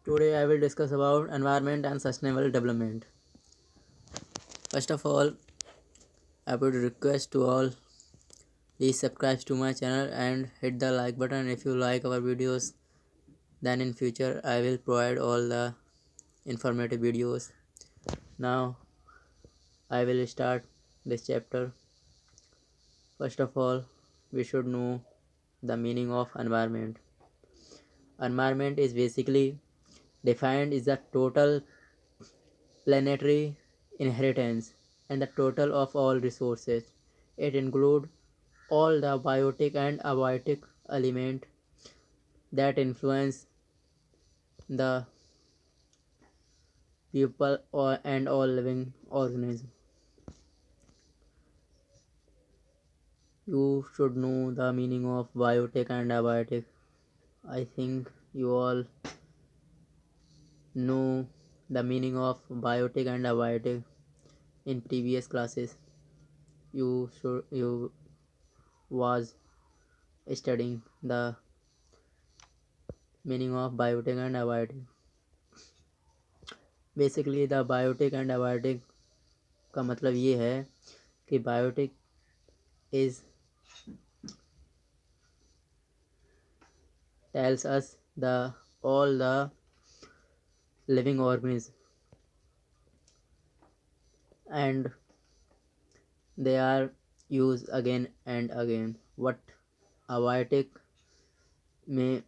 Today I will discuss about environment and sustainable development. First of all, I would request to all please subscribe to my channel and hit the like button if you like our videos. Then in future I will provide all the informative videos. Now I will start this chapter. First of all, we should know the meaning of environment. Environment is basically defined as the total planetary inheritance and the total of all resources. It includes all the biotic and abiotic elements that influence the people and all living organisms. You should know the meaning of biotic and abiotic. I think you all know the meaning of biotic and abiotic in previous classes. You was studying the meaning of biotic and abiotic. Basically the biotic and abiotic का मतलब ये है कि biotic is tells us the all the living organisms and they are used again and again. What abiotic में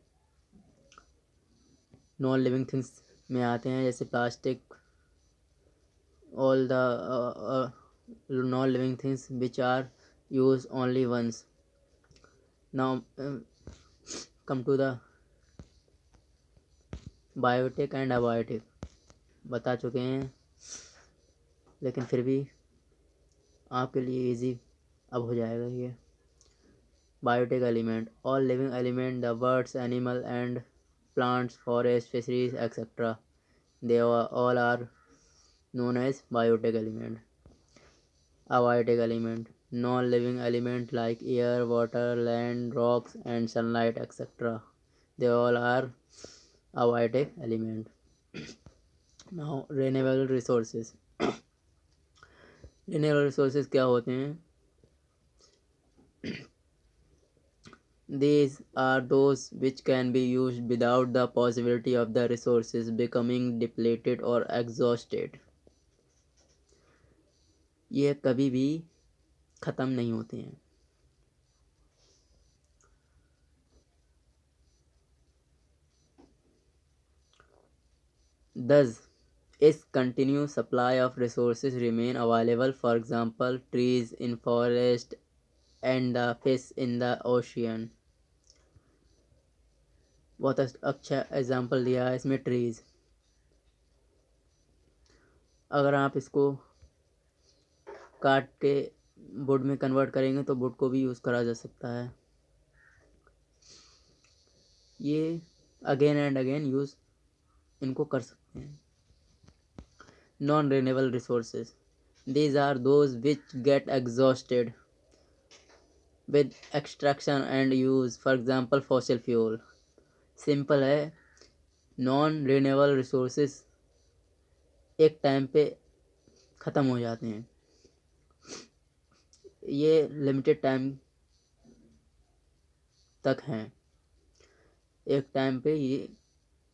non living things में आते हैं जैसे plastic all the non living things which are used only once. Now come to the biotic and abiotic बता चुके हैं, लेकिन फिर भी आपके लिए इजी अब हो जाएगा ये. Biotic element all living element the birds animal and plants, forests, fisheries, etc. They all are known as biotic element. Abiotic element non-living element like air, water, land, rocks, and sunlight, etc. They all are abiotic element. Now renewable resources. renewable resources क्या होते हैं? These are those which can be used without the possibility of the resources becoming depleted or exhausted. ये कभी भी ख़त्म नहीं होते हैं. Thus, its continuous supply of resources remain available. For example, trees in forest and the fish in the ocean. बहुत अच्छा example दिया है इसमें ट्रीज. अगर आप इसको काट के वुड में कन्वर्ट करेंगे तो वुड को भी यूज़ करा जा सकता है. ये अगेन एंड अगेन यूज़ इनको कर सकते हैं. Non renewable resources these are those which get exhausted with extraction and use. For example, fossil fuel. Simple है, नॉन रिन्यूएबल रिसोर्सेज एक टाइम पे ख़त्म हो जाते हैं. ये लिमिटेड टाइम तक हैं. एक टाइम पे ये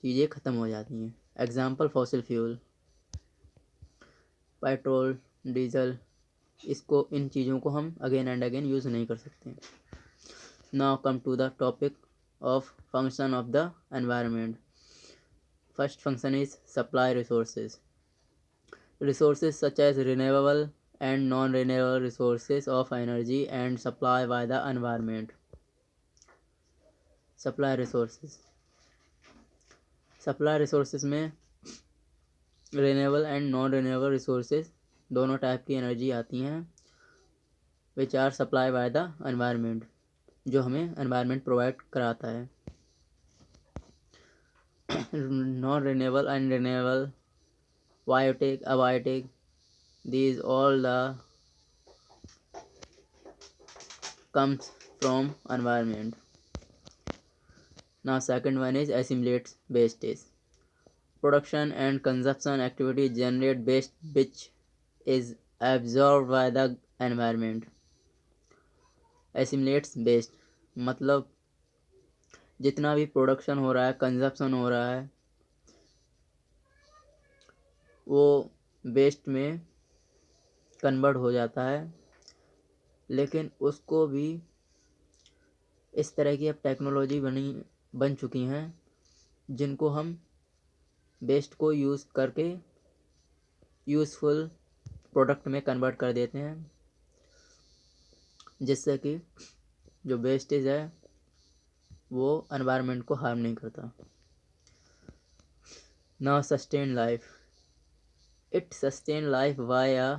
चीज़ें ख़त्म हो जाती हैं. Example fossil fuel, petrol, diesel. इसको इन चीज़ों को हम अगेन एंड अगेन यूज़ नहीं कर सकते. Now come to the topic of function of the environment. First function is supply resources. Resources such as renewable and non-renewable resources of energy and supply by the environment. Supply resources. Supply resources में renewable and non-renewable resources दोनों type की energy आती हैं which are supplied by the environment, जो हमें environment provide कराता है. Non-renewable and renewable, biotic, abiotic, these all the comes from environment. Now second one is assimilates wastage. Production and consumption activity generate waste which is absorbed by the environment. Assimilates waste मतलब जितना भी production हो रहा है, consumption हो रहा है, वो वेस्ट में कन्वर्ट हो जाता है। लेकिन उसको भी इस तरह की अब टेक्नोलॉजी बन चुकी हैं जिनको हम वेस्ट को यूज़ करके यूज़फुल प्रोडक्ट में कन्वर्ट कर देते हैं, जिससे कि जो वेस्टेज है वो एनवायरनमेंट को हार्म नहीं करता। Now sustain life. It sustain life via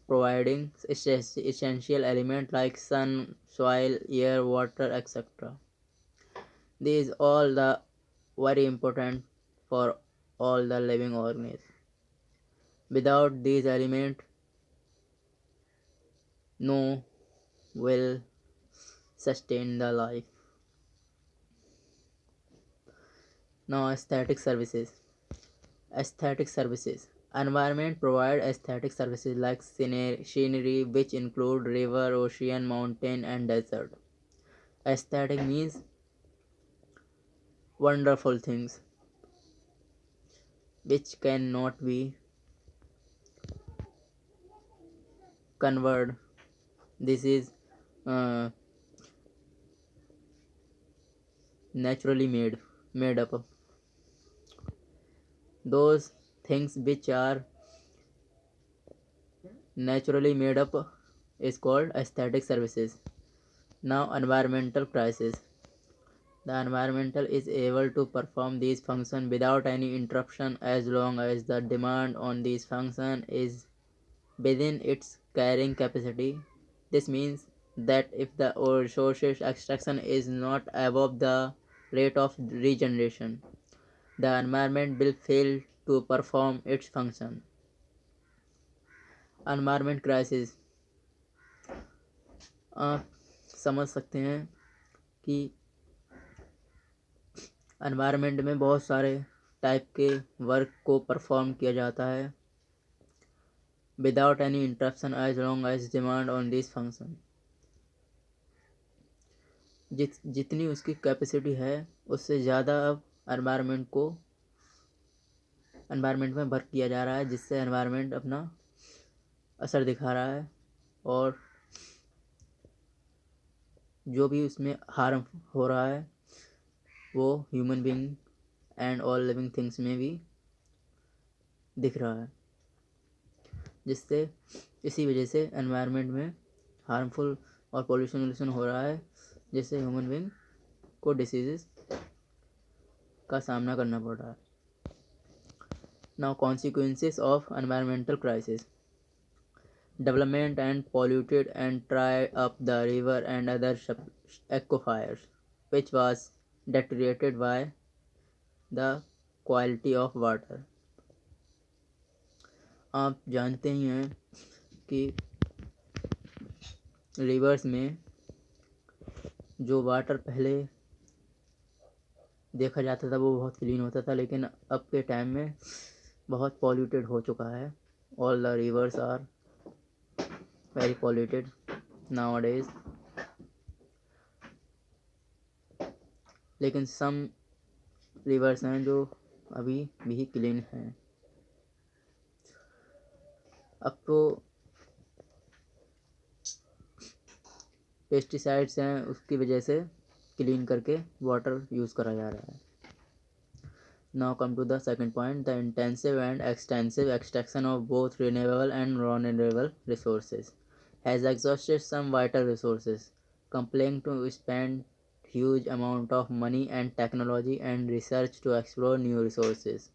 providing essential element like sun, soil, air, water, etc. These all the very important for all the living organisms. Without these elements, no will sustain the life. Now aesthetic services. Aesthetic services. Environment provide aesthetic services like scenery which include river, ocean, mountain and desert. Aesthetic means wonderful things which cannot be converted. This is naturally made up. Those things which are naturally made up is called aesthetic services. Now environmental crisis. The environmental is able to perform these functions without any interruption as long as the demand on these functions is within its carrying capacity. This means that if the resources extraction is not above the rate of regeneration, the environment will fail to perform its function. Environment crisis. आप समझ सकते हैं कि environment में बहुत सारे type के work को परफॉर्म किया जाता है without any interruption as long as demand on this function. जितनी उसकी कैपेसिटी है उससे ज़्यादा अब एनवायरनमेंट में वर्क किया जा रहा है, जिससे एनवायरनमेंट अपना असर दिखा रहा है और जो भी उसमें हार्म हो रहा है वो human being and all living things में भी दिख रहा है, जिससे इसी वजह से एनवायरनमेंट में हार्मफुल और पोल्यूशन हो रहा है, जिससे ह्यूमन बीइंग को डिसीजेस का सामना करना पड़ रहा है। Now consequences of environmental crisis. Development and polluted and dry up the river and other aquifers, which was deteriorated by the quality of water. आप जानते ही हैं कि रिवर्स में जो वाटर पहले देखा जाता था वो बहुत क्लीन होता था, लेकिन अब के टाइम में बहुत पॉल्यूटेड हो चुका है। All the rivers are very polluted nowadays, लेकिन सम रिवर्स हैं जो अभी भी क्लीन हैं। अब तो पेस्टिसाइड्स हैं, उसकी वजह से क्लीन करके वाटर यूज़ करा जा रहा है। Now come to the second point, the intensive and extensive extraction of both renewable and non-renewable resources has exhausted some vital resources, compelling to spend huge amount of money and technology and research to explore new resources.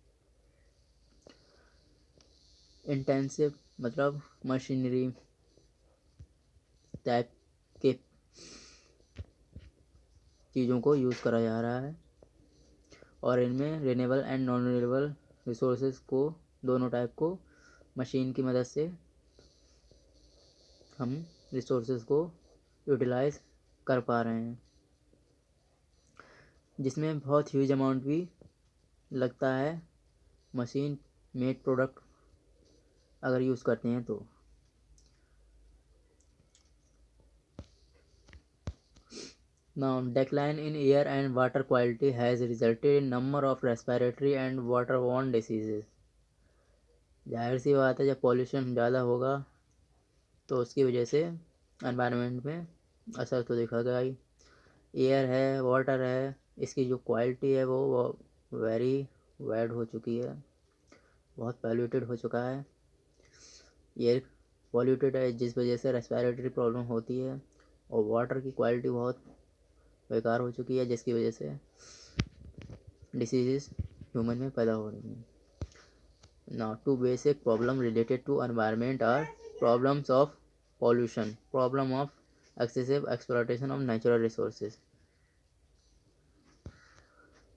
Intensive मतलब machinery type के चीज़ों को use करा जा रहा है और इनमें renewable and non renewable resources को दोनों टाइप को मशीन की मदद से हम रिसोर्सेज को यूटिलाइज कर पा रहे हैं, जिसमें बहुत ह्यूज अमाउंट भी लगता है मशीन मेड प्रोडक्ट अगर यूज़ करते हैं तो। Now, decline in air and water quality has resulted in number of respiratory and waterborne diseases. जाहिर सी बात है, जब पॉल्यूशन ज़्यादा होगा तो उसकी वजह से एनवायरनमेंट में असर तो देखा गया ही। एयर है, वाटर है, इसकी जो क्वालिटी है वो वेरी बैड हो चुकी है, बहुत पॉल्यूटेड हो चुका है। एयर पॉल्यूटेड है जिस वजह से रेस्पिरेटरी प्रॉब्लम होती है, और वाटर की क्वालिटी बहुत बेकार हो चुकी है जिसकी वजह से डिसीजेस ह्यूमन में पैदा हो रही हैं। Now, two basic problems related to environment are problems of pollution, problem of excessive exploitation of natural resources,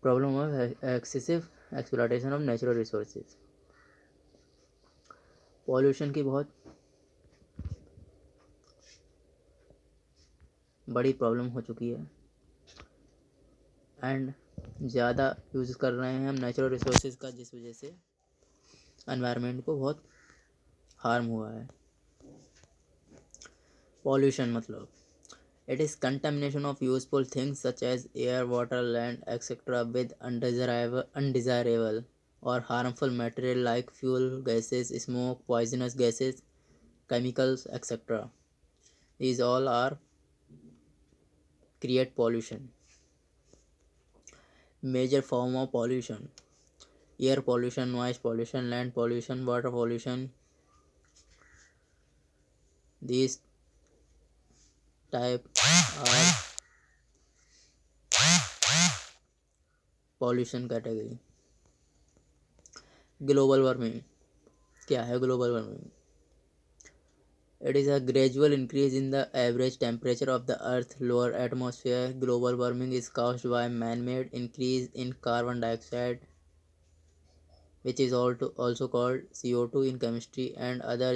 problem of excessive exploitation of natural resources। Pollution की बहुत बड़ी प्रॉब्लम हो चुकी है एंड ज़्यादा यूज़ कर रहे हैं हम नेचुरल रिसोर्सेज का, जिस वजह से एनवायरनमेंट को बहुत हार्म हुआ है। पॉल्यूशन मतलब it is contamination of useful things such as air, water, land, etc. with undesirable or harmful material like fuel, gases, smoke, poisonous gases, chemicals, etc. These all are create pollution. Major form of pollution: air pollution, noise pollution, land pollution, water pollution. These type are pollution category. Global warming क्या है? Global warming it is a gradual increase in the average temperature of the earth's lower atmosphere. Global warming is caused by man-made increase in carbon dioxide, which is also called CO2 in chemistry, and other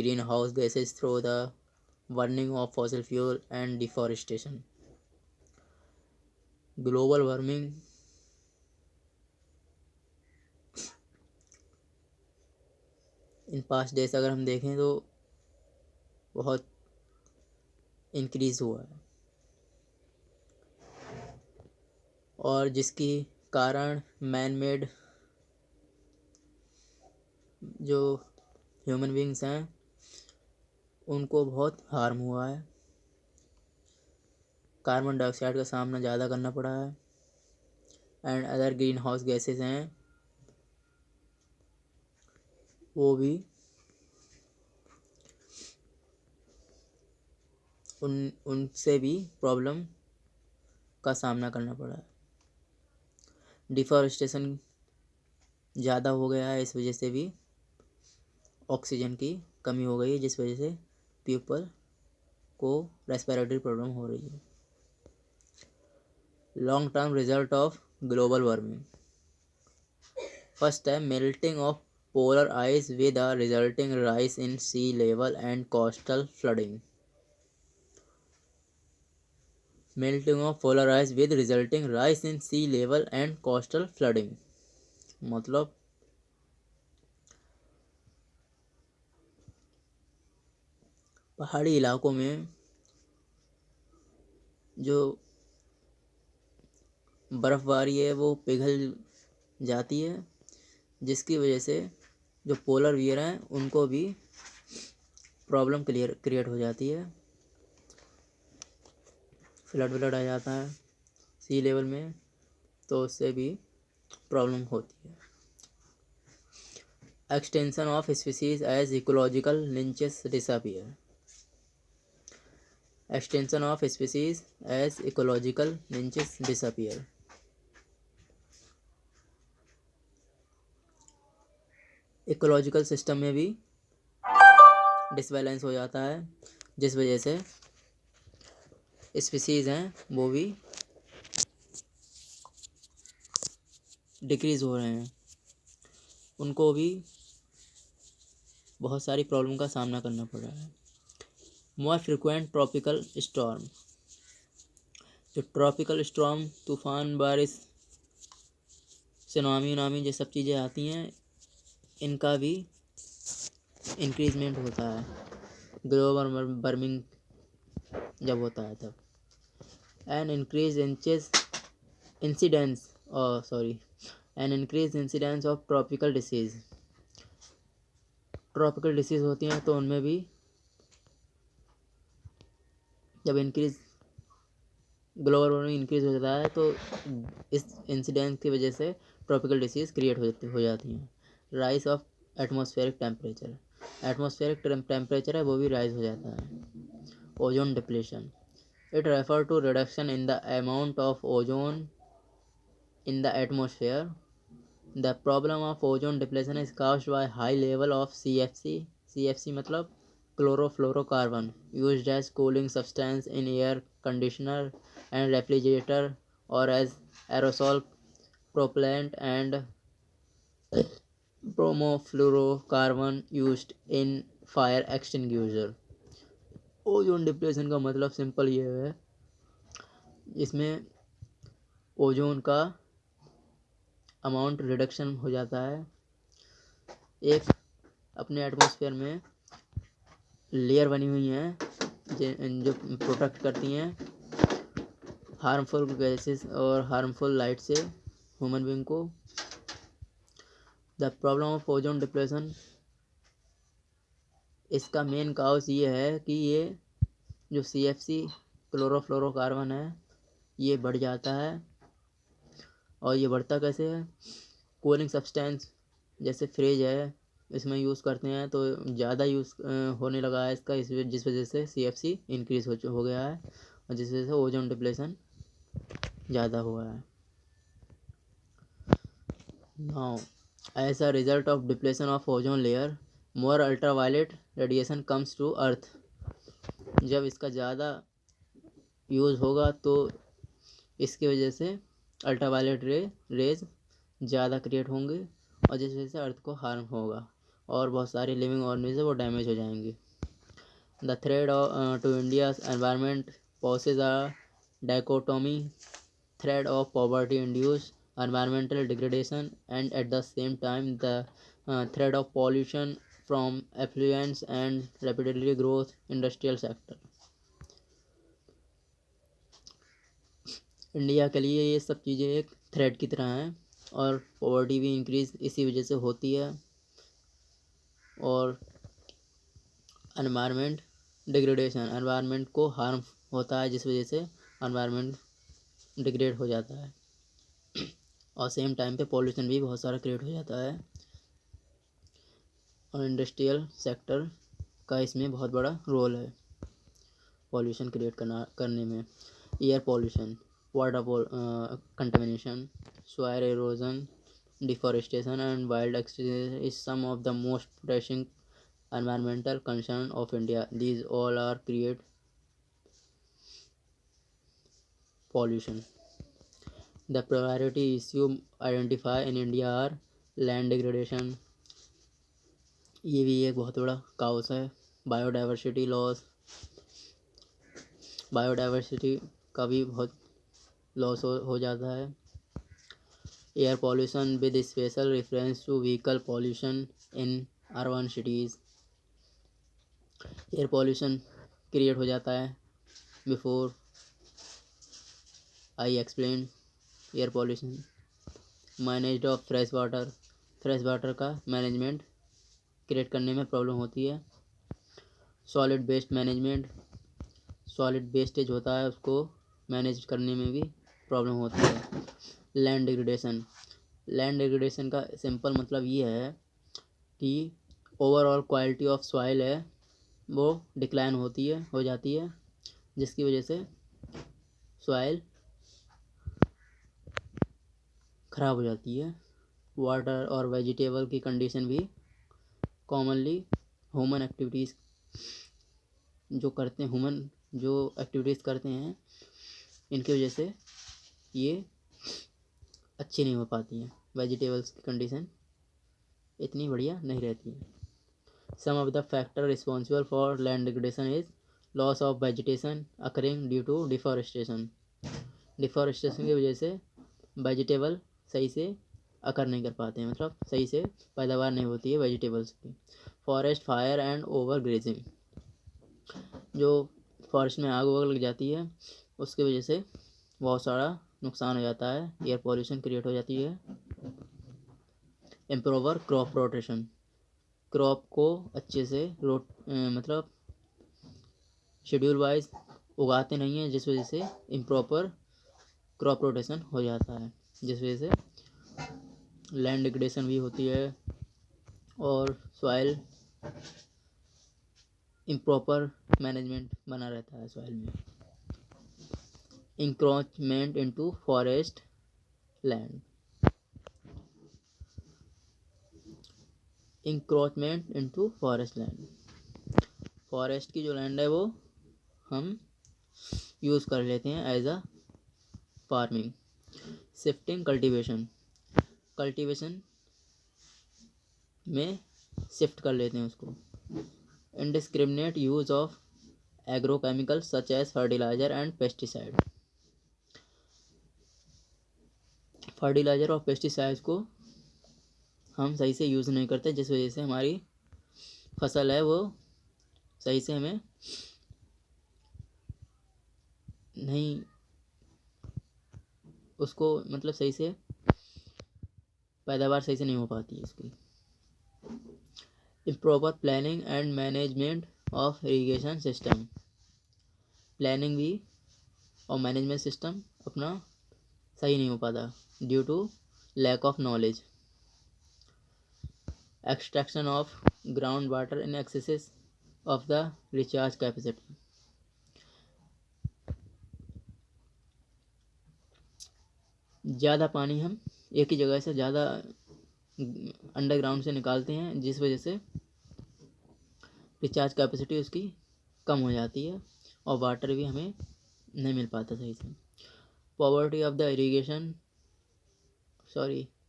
greenhouse gases through the burning of fossil fuel and deforestation. Global warming in past days अगर हम देखें तो बहुत increase हुआ है, और जिसकी कारण मैन मेड जो ह्यूमन बींग्स हैं उनको बहुत हार्म हुआ है। कार्बन डाइऑक्साइड का सामना ज़्यादा करना पड़ा है, and other green house gases हैं वो भी उनसे भी प्रॉब्लम का सामना करना पड़ा है। डिफॉरेस्टेशन ज़्यादा हो गया है, इस वजह से भी ऑक्सीजन की कमी हो गई है, जिस वजह से पीपल को रेस्पिरेटरी प्रॉब्लम हो रही है। Long term result of global warming: first है melting of polar ice with a resulting rise in sea level and coastal flooding. Melting of polar ice with resulting rise in sea level and coastal flooding मतलब पहाड़ी इलाकों में जो बर्फ़बारी है वो पिघल जाती है, जिसकी वजह से जो पोलर बियर हैं उनको भी प्रॉब्लम क्रिएट हो जाती है। फ्लड आ जाता है सी लेवल में, तो उससे भी प्रॉब्लम होती है। Extension of species as ecological niches disappear. Extension of species as ecological niches disappear. Ecological system में भी डिसबैलेंस हो जाता है, जिस वजह से स्पीसीज हैं वो भी डिक्रीज़ हो रहे हैं, उनको भी बहुत सारी प्रॉब्लम का सामना करना पड़ रहा है। मोर फ्रिक्वेंट ट्रॉपिकल स्टॉर्म. जो ट्रॉपिकल स्टॉर्म तूफ़ान बारिश सुनामी ये सब चीज़ें आती हैं, इनका भी इंक्रीजमेंट होता है ग्लोबल वार्मिंग जब होता है तब। An increase incidence an increase incidence of tropical disease होती हैं तो उनमें भी जब ग्लोबल वार्मिंग इंक्रीज हो जाता है तो इस इंसिडेंस की वजह से ट्रॉपिकल डिसीज़ क्रिएट हो जाती हैं। राइज ऑफ एटमॉस्फेरिक टेम्परेचर है वो भी राइज हो जाता है। Ozone depletion, it refer to reduction in the amount of ozone in the atmosphere. The problem of ozone depletion is caused by high level of CFC मतलब chlorofluorocarbon used as cooling substance in air conditioner and refrigerator or as aerosol propellant and bromofluorocarbon used in fire extinguisher. Ozone depletion का मतलब simple ये है, इसमें ozone का amount reduction हो जाता है। एक अपने एटमॉस्फेयर में लेयर बनी हुई हैं जो प्रोटेक्ट करती हैं हार्मफुल गैसेस और हार्मफुल लाइट से ह्यूमन बीइंग को। The problem of ozone depletion, इसका मेन काउज ये है कि ये जो CFC क्लोरोफ्लोरोकार्बन है ये बढ़ जाता है। और ये बढ़ता कैसे है? कूलिंग सब्सटेंस जैसे फ्रिज है इसमें यूज़ करते हैं तो ज़्यादा यूज़ होने लगा है इसका, जिस वजह से CFC इंक्रीज हो गया है और जिस वजह से ओजोन डिप्लेशन ज़्यादा हुआ है। Now as a result of depletion of ozone layer more ultraviolet radiation comes to earth. जब इसका ज़्यादा यूज़ होगा तो इसकी वजह से अल्ट्रावायलेट रेज ज़्यादा क्रिएट होंगे और जिस वजह से अर्थ को हार्म होगा और बहुत सारे लिविंग ऑर्गेनिज्म वो डैमेज हो जाएंगे। The threat to India's environment poses a dichotomy, threat of poverty induced environmental degradation and at the same time the threat of pollution from affluence and rapidly growth industrial sector. India के लिए ये सब चीज़ें एक threat की तरह हैं और पॉवर्टी भी इंक्रीज इसी वजह से होती है और एनवायरनमेंट डिग्रेडेशन, एनवायरनमेंट को हार्म होता है जिस वजह से एनवायरनमेंट डिग्रेड हो जाता है और सेम टाइम पे पॉल्यूशन भी बहुत सारा क्रिएट हो जाता है और इंडस्ट्रियल सेक्टर का इसमें बहुत बड़ा रोल है पॉल्यूशन क्रिएट करने में। Air pollution, water contamination, soil erosion, deforestation and wild extinction is some of the most pressing environmental concern of India. These all are create pollution. The priority issue identified in India are land degradation, ये भी एक बहुत बड़ा cows है। Biodiversity loss, biodiversity का भी बहुत loss हो जाता है। Air pollution with special reference to vehicle pollution in urban cities, air pollution create हो जाता है। Before I explain air pollution. Manage of fresh water का मैनेजमेंट क्रिएट करने में प्रॉब्लम होती है। Solid waste management, solid wastage होता है उसको मैनेज करने में भी प्रॉब्लम होती है। लैंड डिग्रेडेशन का सिंपल मतलब ये है कि ओवरऑल क्वालिटी ऑफ सॉइल है वो डिक्लाइन हो जाती है जिसकी वजह से सॉइल ख़राब हो जाती है। वाटर और वेजिटेबल की कंडीशन भी कॉमनली ह्यूमन एक्टिविटीज़ जो एक्टिविटीज़ करते हैं इनकी वजह से ये अच्छी नहीं हो पाती हैं। वेजिटेबल्स की कंडीशन इतनी बढ़िया नहीं रहती है। Some of the factor responsible for land degradation is loss of vegetation occurring due to deforestation की वजह से वेजिटेबल सही से अकर नहीं कर पाते हैं, मतलब सही से पैदावार नहीं होती है वेजिटेबल्स की। Forest fire and over grazing, जो फॉरेस्ट में आग वग लग जाती है उसकी वजह से बहुत सारा नुकसान हो जाता है, एयर पॉल्यूशन क्रिएट हो जाती है। इम्प्रोवर क्रॉप रोटेशन, क्रॉप को अच्छे से मतलब शेड्यूल वाइज उगाते नहीं हैं, जिस वजह से इम्प्रॉपर क्रॉप रोटेशन हो जाता है, जिस वजह से लैंड डिग्रेडेशन भी होती है और सॉइल इम्प्रॉपर मैनेजमेंट बना रहता है सॉइल में। Encroachment into forest land, encroachment into forest land, forest की जो लैंड है वो हम यूज़ कर लेते हैं as a farming. Shifting cultivation, cultivation में शिफ्ट कर लेते हैं उसको। Indiscriminate use of agrochemical such as fertiliser and pesticide, fertiliser और पेस्टिसाइड्स को हम सही से यूज़ नहीं करते, जिस वजह से हमारी फसल है वो सही से हमें नहीं, उसको मतलब सही से पैदावार सही से नहीं हो पाती है इसकी। Improper planning and management of irrigation system, planning भी और मैनेजमेंट सिस्टम अपना सही नहीं हो पाता due to lack of knowledge. Extraction of ground water in excess of the recharge capacity, ज़्यादा पानी हम एक ही जगह से ज़्यादा अंडरग्राउंड से निकालते हैं, जिस वजह से रिचार्ज कैपेसिटी उसकी कम हो जाती है और वाटर भी हमें नहीं मिल पाता सही से। Poverty of the irrigation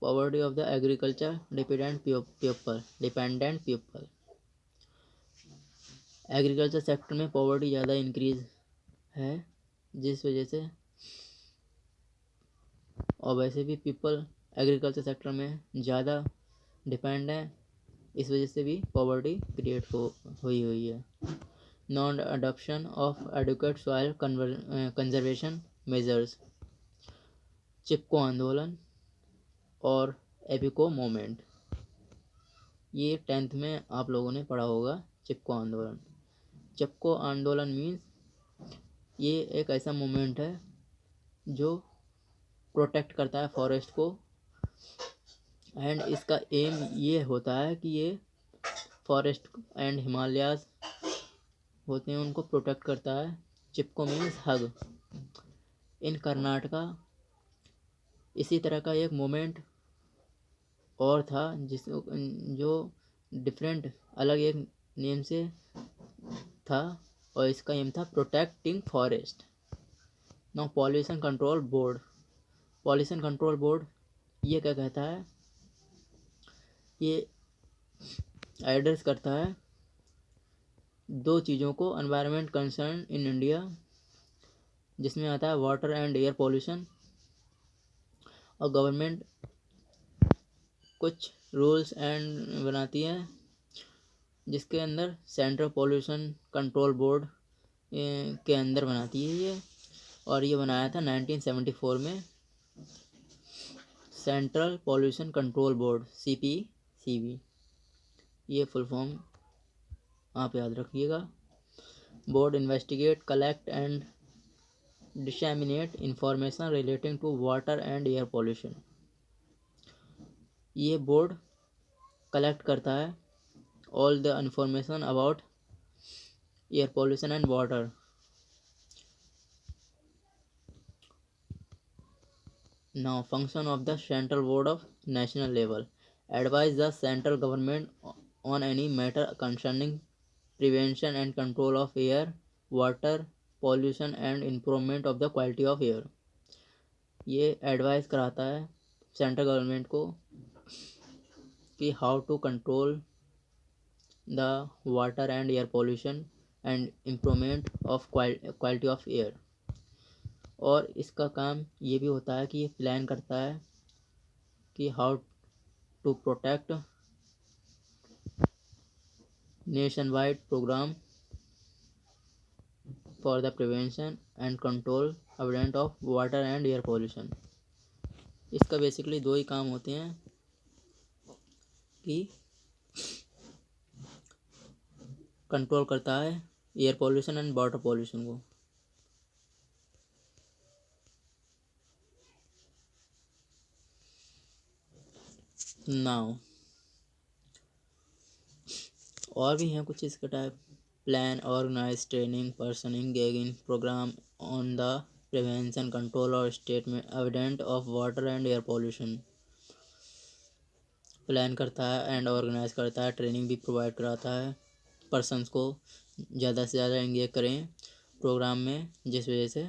poverty of the agriculture dependent people, agriculture sector में पॉवर्टी ज़्यादा इंक्रीज है, जिस वजह से, और वैसे भी पीपल एग्रीकल्चर सेक्टर में ज़्यादा डिपेंड है, इस वजह से भी पॉवर्टी क्रिएट हुई है। Non adoption of adequate soil conservation measures, Chipko Andolan और एपिको मोमेंट, ये 10th में आप लोगों ने पढ़ा होगा। चिपको आंदोलन, चिपको आंदोलन मीन्स ये एक ऐसा मूवमेंट है जो प्रोटेक्ट करता है फॉरेस्ट को, एंड इसका एम ये होता है कि ये फॉरेस्ट एंड हिमालयाज होते हैं उनको प्रोटेक्ट करता है। चिपको मीन्स हग। इन कर्नाटका इसी तरह का एक मोमेंट और था जो डिफरेंट अलग एक नेम से था, और इसका एम था protecting forest. Now pollution control board, pollution control board ये क्या कहता है, ये एड्रेस करता है दो चीज़ों को, एनवायरनमेंट कंसर्न इन इंडिया, जिसमें आता है वाटर एंड एयर पॉल्यूशन, और गवर्नमेंट कुछ रूल्स एंड बनाती है जिसके अंदर सेंट्रल पॉल्यूशन कंट्रोल बोर्ड के अंदर बनाती है ये, और ये बनाया था 1974 में। Central pollution control board CPCB, ये फुल फॉर्म आप याद रखिएगा। Board investigate collect and disseminate information relating to water and air pollution, ये बोर्ड कलेक्ट करता है all the information about air pollution and water. Now function of the central board of national level, advise the central government on any matter concerning prevention and control of air, water pollution and improvement of the quality of air, ये advice कराता है central government को कि how to control the water and air pollution and improvement of quality of air. और इसका काम ये भी होता है कि ये प्लान करता है कि how to protect nation wide programme for the prevention and control abatement of water and air pollution. इसका बेसिकली दो ही काम होते हैं कि कंट्रोल करता है air pollution and water pollution को। नाउ और भी हैं कुछ इसके टाइप। प्लान, ऑर्गेनाइज, ट्रेनिंग, पर्सनिंग, गेगिंग programme on the prevention, control और स्टेट में abatement of water and air pollution. Plan करता है एंड ऑर्गेनाइज करता है, ट्रेनिंग भी प्रोवाइड कराता है, पर्सन्स को ज़्यादा से ज़्यादा एंगेज करें प्रोग्राम में, जिस वजह से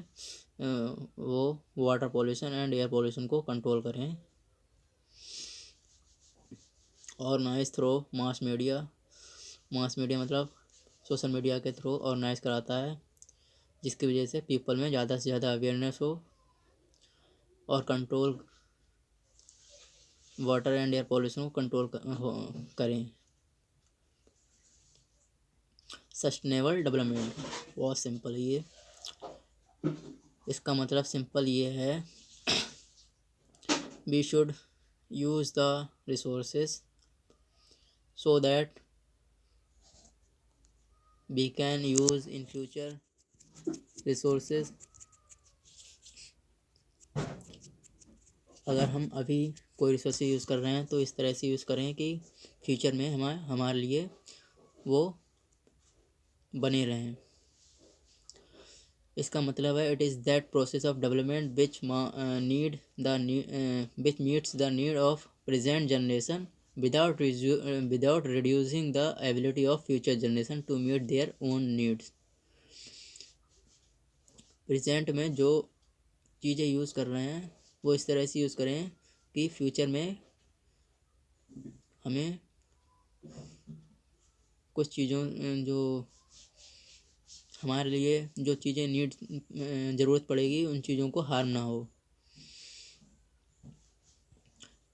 वो water pollution and air pollution को कंट्रोल करें। Organise through mass media, mass media मतलब सोशल मीडिया के थ्रू ऑर्गेनाइज कराता है, जिसकी वजह से पीपल में ज़्यादा से ज़्यादा अवेयरनेस हो और control water and air pollution को कंट्रोल करें। सस्टेनेबल डेवलपमेंट बहुत सिंपल है ये। इसका मतलब सिंपल ये है, we should use the resources so that we can use in future resources। अगर हम अभी कोई रिसोर्स यूज़ कर रहे हैं तो इस तरह से यूज़ करें कि फ्यूचर में हमारे लिए वो बने रहें। इसका मतलब है, it is that process of development which meets the need of present generation without reducing the ability of future generation to meet their own needs। Present में जो चीज़ें यूज़ कर रहे हैं वो इस तरह से यूज़ करें कि फ्यूचर में हमें कुछ चीज़ों जो हमारे लिए जो चीज़ें ज़रूरत पड़ेगी उन चीज़ों को हार्म ना हो।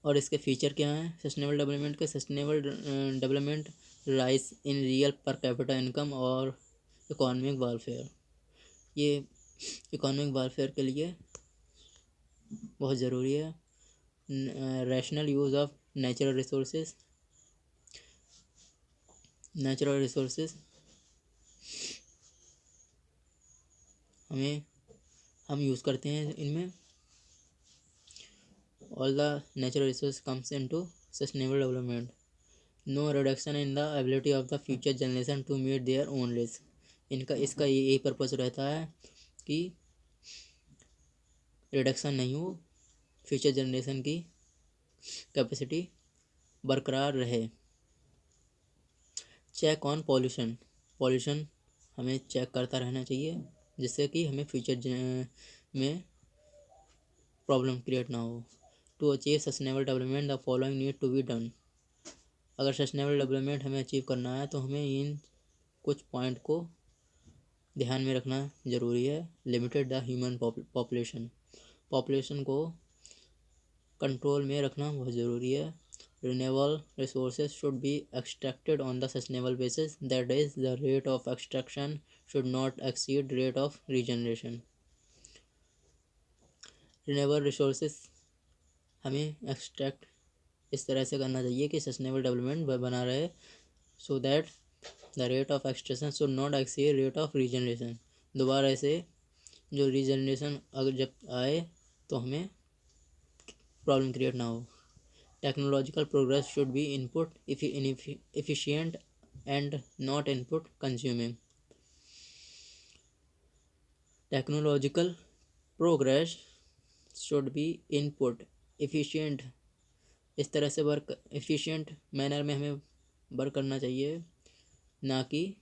और इसके फीचर क्या हैं सस्टेनेबल डेवलपमेंट के? Sustainable development rise in real per capita income और इकोनॉमिक वेलफेयर। ये इकोनॉमिक वेलफेयर के लिए बहुत ज़रूरी है। Rational use of natural resources, हम यूज़ करते हैं इनमें। All the natural resource comes into sustainable development. No reduction in the ability of the future generation to meet their own risk. इसका यही पर्पस रहता है कि रिडक्शन नहीं हो, फ्यूचर जनरेशन की कैपेसिटी बरकरार रहे। चेक ऑन पॉल्यूशन हमें चेक करता रहना चाहिए, जिससे कि हमें फ्यूचर में प्रॉब्लम क्रिएट ना हो। To achieve sustainable development the following need to be done. अगर सस्टेनेबल डेवलपमेंट हमें अचीव करना है तो हमें इन कुछ पॉइंट को ध्यान में रखना ज़रूरी है। लिमिटेड द ह्यूमन पॉपुलेशन को कंट्रोल में रखना बहुत ज़रूरी है। Renewable resources should be extracted on the sustainable basis, that is the rate of extraction should not exceed rate of regeneration. Renewable resources हमें एक्सट्रैक्ट इस तरह से करना चाहिए कि सस्टेनेबल डेवलपमेंट बना रहे, so that the rate of extraction should not exceed rate of regeneration. दोबारा से जो रीजनरेशन अगर जब आए तो हमें प्रॉब्लम क्रिएट ना हो। Technological progress should be input efficient and not input consuming. Technological progress should be input efficient, इस तरह से वर्क एफिशिएंट मैनर में हमें वर्क करना चाहिए, ना कि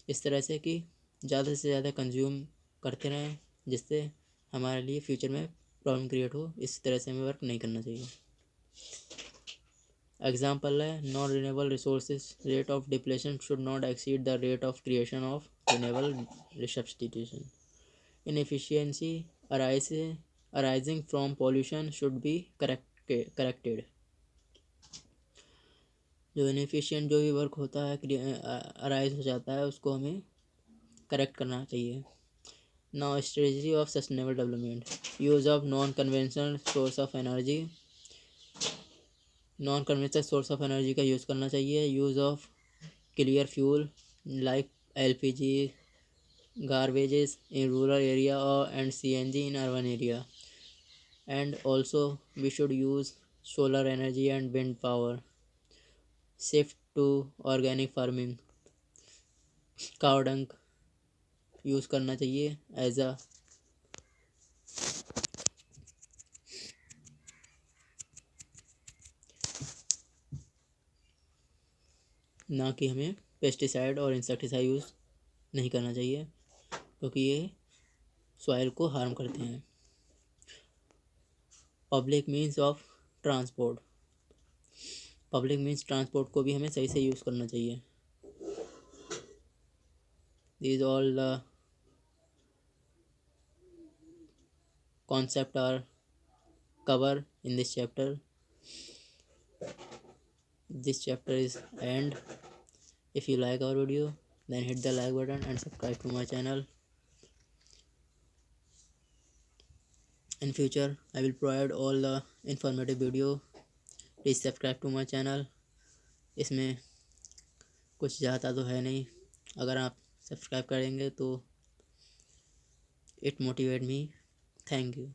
इस तरह से कि ज़्यादा से ज़्यादा कंज्यूम करते रहें जिससे हमारे लिए फ्यूचर में प्रॉब्लम क्रिएट हो। इस तरह से हमें वर्क नहीं करना चाहिए। एग्जाम्पल है, non renewable resources rate of depletion should not exceed the rate of creation of renewable resubstitution. Inefficiency arising from pollution should be corrected. जो इनएफिशिएंट जो भी वर्क होता है अराइज हो जाता है उसको हमें करेक्ट करना चाहिए। Now strategy of sustainable development, use of non conventional source of energy. Non conventional source of energy का यूज़ करना चाहिए। Use of clear fuel like LPG garbages in rural area and CNG in urban area. And also we should use solar energy and wind power. Shift to organic farming. काव डंक use करना चाहिए as a ना कि हमें pesticide और insecticide use नहीं करना चाहिए क्योंकि ये सॉइल को हार्म करते हैं। Public means of transport, public means transport को भी हमें सही से यूज़ करना चाहिए। These all the concept are covered in this chapter. This chapter is end. If you like our video, then hit the like button and subscribe to my channel. In future, I will provide all the informative video. Please subscribe to my channel. इसमें कुछ ज़्यादा तो है नहीं, अगर आप subscribe करेंगे तो it motivate me. Thank you.